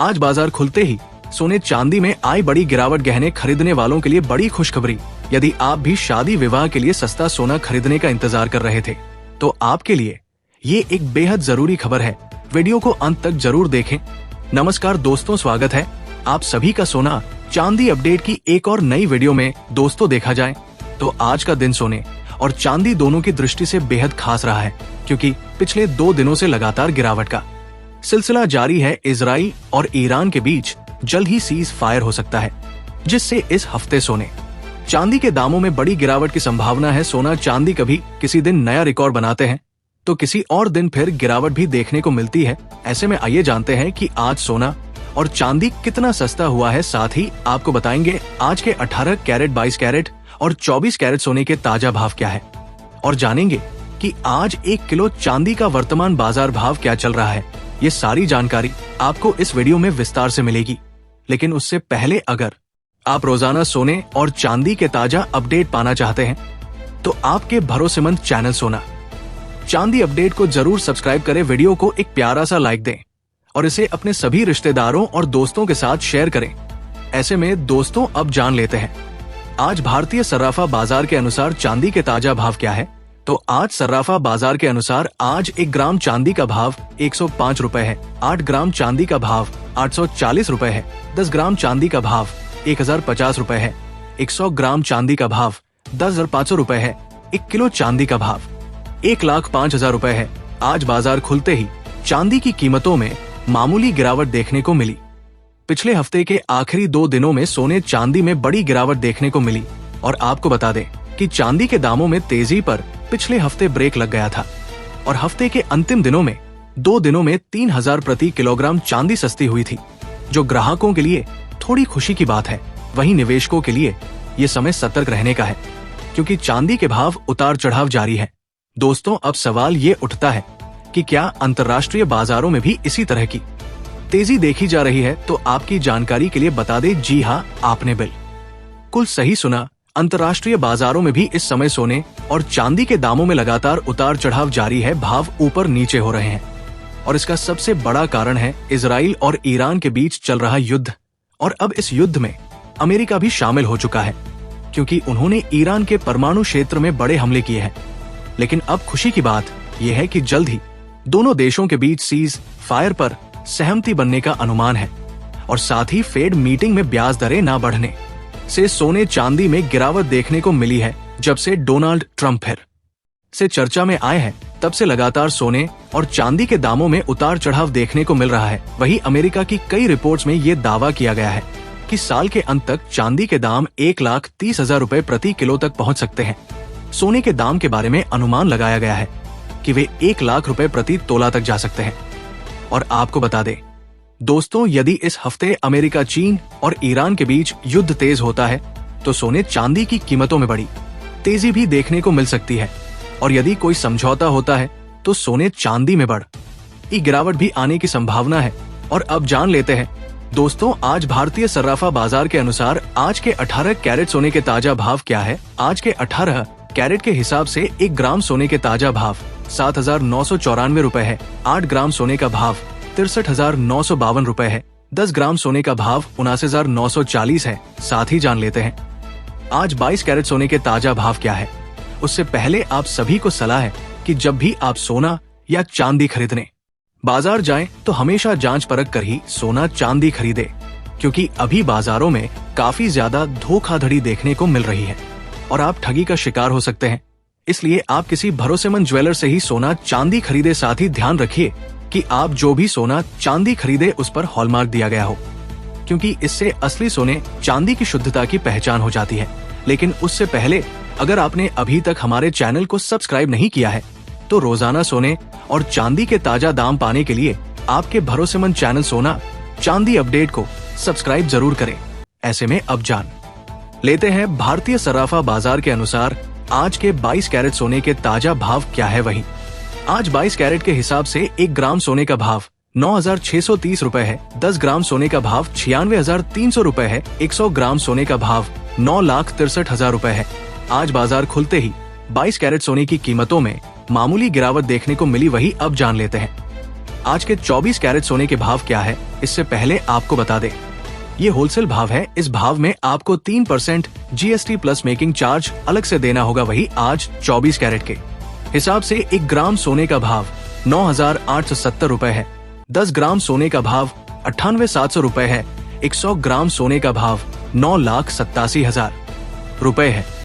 आज बाजार खुलते ही सोने चांदी में आई बड़ी गिरावट। गहने खरीदने वालों के लिए बड़ी खुशखबरी। यदि आप भी शादी विवाह के लिए सस्ता सोना खरीदने का इंतजार कर रहे थे तो आपके लिए ये एक बेहद जरूरी खबर है। वीडियो को अंत तक जरूर देखें। नमस्कार दोस्तों, स्वागत है आप सभी का सोना चांदी अपडेट की एक और नई वीडियो में। दोस्तों, देखा जाए तो आज का दिन सोने और चांदी दोनों की दृष्टि से बेहद खास रहा है, क्योंकि पिछले 2 दिनों से लगातार गिरावट का सिलसिला जारी है। इजराइल और ईरान के बीच जल्द ही सीज फायर हो सकता है, जिससे इस हफ्ते सोने चांदी के दामों में बड़ी गिरावट की संभावना है। सोना चांदी कभी किसी दिन नया रिकॉर्ड बनाते हैं तो किसी और दिन फिर गिरावट भी देखने को मिलती है। ऐसे में आइए जानते हैं कि आज सोना और चांदी कितना सस्ता हुआ है। साथ ही आपको बताएंगे आज के 18 कैरेट, 22 कैरेट और 24 कैरेट सोने के ताजा भाव क्या है, और जानेंगे कि आज 1 किलो चांदी का वर्तमान बाजार भाव क्या चल रहा है। ये सारी जानकारी आपको इस वीडियो में विस्तार से मिलेगी। लेकिन उससे पहले अगर आप रोजाना सोने और चांदी के ताजा अपडेट पाना चाहते हैं तो आपके भरोसेमंद चैनल सोना चांदी अपडेट को जरूर सब्सक्राइब करें। वीडियो को एक प्यारा सा लाइक दें और इसे अपने सभी रिश्तेदारों और दोस्तों के साथ शेयर करें। ऐसे में दोस्तों, अब जान लेते हैं आज भारतीय सर्राफा बाजार के अनुसार चांदी के ताजा भाव क्या है। तो आज सर्राफा बाजार के अनुसार आज 1 ग्राम चांदी का भाव 105 रुपए है। 8 ग्राम चांदी का भाव 840 रुपए है। 10 ग्राम चांदी का भाव 1050 रुपए है। 100 ग्राम चांदी का भाव 10,500 रुपए है। 1 किलो चांदी का भाव 1,05,000 रुपए है। आज बाजार खुलते ही चांदी की कीमतों में मामूली गिरावट देखने को मिली। पिछले हफ्ते के आखिरी 2 दिनों में सोने चांदी में बड़ी गिरावट देखने को मिली, और आपको बता दें कि चांदी के दामों में तेजी पर पिछले हफ्ते ब्रेक लग गया था और हफ्ते के अंतिम दिनों में 2 दिनों में 3,000 प्रति किलोग्राम चांदी सस्ती हुई थी, जो ग्राहकों के लिए थोड़ी खुशी की बात है। वहीं निवेशकों के लिए ये समय सतर्क रहने का है, क्योंकि चांदी के भाव उतार चढ़ाव जारी है। दोस्तों, अब सवाल ये उठता है कि क्या अंतर्राष्ट्रीय बाजारों में भी इसी तरह की तेजी देखी जा रही है। तो आपकी जानकारी के लिए बता दें, जी हाँ, आपने बिल्कुल सही सुना। अंतर्राष्ट्रीय बाजारों में भी इस समय सोने और चांदी के दामों में लगातार उतार चढ़ाव जारी है। भाव ऊपर नीचे हो रहे हैं और इसका सबसे बड़ा कारण है इजराइल और ईरान के बीच चल रहा युद्ध। और अब इस युद्ध में अमेरिका भी शामिल हो चुका है, क्योंकि उन्होंने ईरान के परमाणु क्षेत्र में बड़े हमले किए हैं। लेकिन अब खुशी की बात यह है कि जल्द ही दोनों देशों के बीच सीज फायर पर सहमति बनने का अनुमान है, और साथ ही फेड मीटिंग में ब्याज दरें न बढ़ने से सोने चांदी में गिरावट देखने को मिली है। जब से डोनाल्ड ट्रंप फिर से चर्चा में आए हैं, तब से लगातार सोने और चांदी के दामों में उतार चढ़ाव देखने को मिल रहा है। वहीं अमेरिका की कई रिपोर्ट्स में ये दावा किया गया है कि साल के अंत तक चांदी के दाम 1,30,000 रुपए प्रति किलो तक पहुंच सकते हैं। सोने के दाम के बारे में अनुमान लगाया गया है कि वे 1 लाख रुपए प्रति तोला तक जा सकते हैं। और आपको बता दें दोस्तों, यदि इस हफ्ते अमेरिका, चीन और ईरान के बीच युद्ध तेज होता है तो सोने चांदी की कीमतों में बड़ी तेजी भी देखने को मिल सकती है। और यदि कोई समझौता होता है तो सोने चांदी में बड़ी गिरावट भी आने की संभावना है। और अब जान लेते हैं दोस्तों, आज भारतीय सर्राफा बाजार के अनुसार आज के 18 कैरेट सोने के ताजा भाव क्या है। आज के 18 कैरेट के हिसाब से 1 ग्राम सोने के ताजा भाव 7,994 रुपए है। 8 ग्राम सोने का भाव 63,952 रुपए है। 10 ग्राम सोने का भाव 79,940 है। साथ ही जान लेते हैं आज 22 कैरेट सोने के ताजा भाव क्या है। उससे पहले आप सभी को सलाह है कि जब भी आप सोना या चांदी खरीदने बाजार जाएं तो हमेशा जांच परख कर ही सोना चांदी खरीदे, क्योंकि अभी बाजारों में काफी ज्यादा धोखाधड़ी देखने को मिल रही है और आप ठगी का शिकार हो सकते हैं। इसलिए आप किसी भरोसेमंद ज्वेलर से ही सोना चांदी खरीदे। साथ ही ध्यान रखिए कि आप जो भी सोना चांदी खरीदे उस पर हॉलमार्क दिया गया हो, क्योंकि इससे असली सोने चांदी की शुद्धता की पहचान हो जाती है। लेकिन उससे पहले अगर आपने अभी तक हमारे चैनल को सब्सक्राइब नहीं किया है तो रोजाना सोने और चांदी के ताजा दाम पाने के लिए आपके भरोसेमंद चैनल सोना चांदी अपडेट को सब्सक्राइब जरूर करें। ऐसे में अब जान लेते हैं भारतीय सर्राफा बाजार के अनुसार आज के 22 कैरेट सोने के ताजा भाव क्या है। वहीं आज 22 कैरेट के हिसाब से 1 ग्राम सोने का भाव 9,630 रुपए है। 10 ग्राम सोने का भाव 96,300 रुपए है। 100 ग्राम सोने का भाव 9,63,000 रुपए है। आज बाजार खुलते ही 22 कैरेट सोने की कीमतों में मामूली गिरावट देखने को मिली। वही अब जान लेते हैं आज के 24 कैरेट सोने के भाव क्या है, इससे पहले आपको बता दें, ये होलसेल भाव है। इस भाव में आपको 3% GST प्लस मेकिंग चार्ज अलग से देना होगा। वही आज 24 कैरेट के हिसाब से 1 ग्राम सोने का भाव 9,870 रुपए है। 10 ग्राम सोने का भाव 98,700 रुपए है। 100 ग्राम सोने का भाव 9,87,000 रुपए है।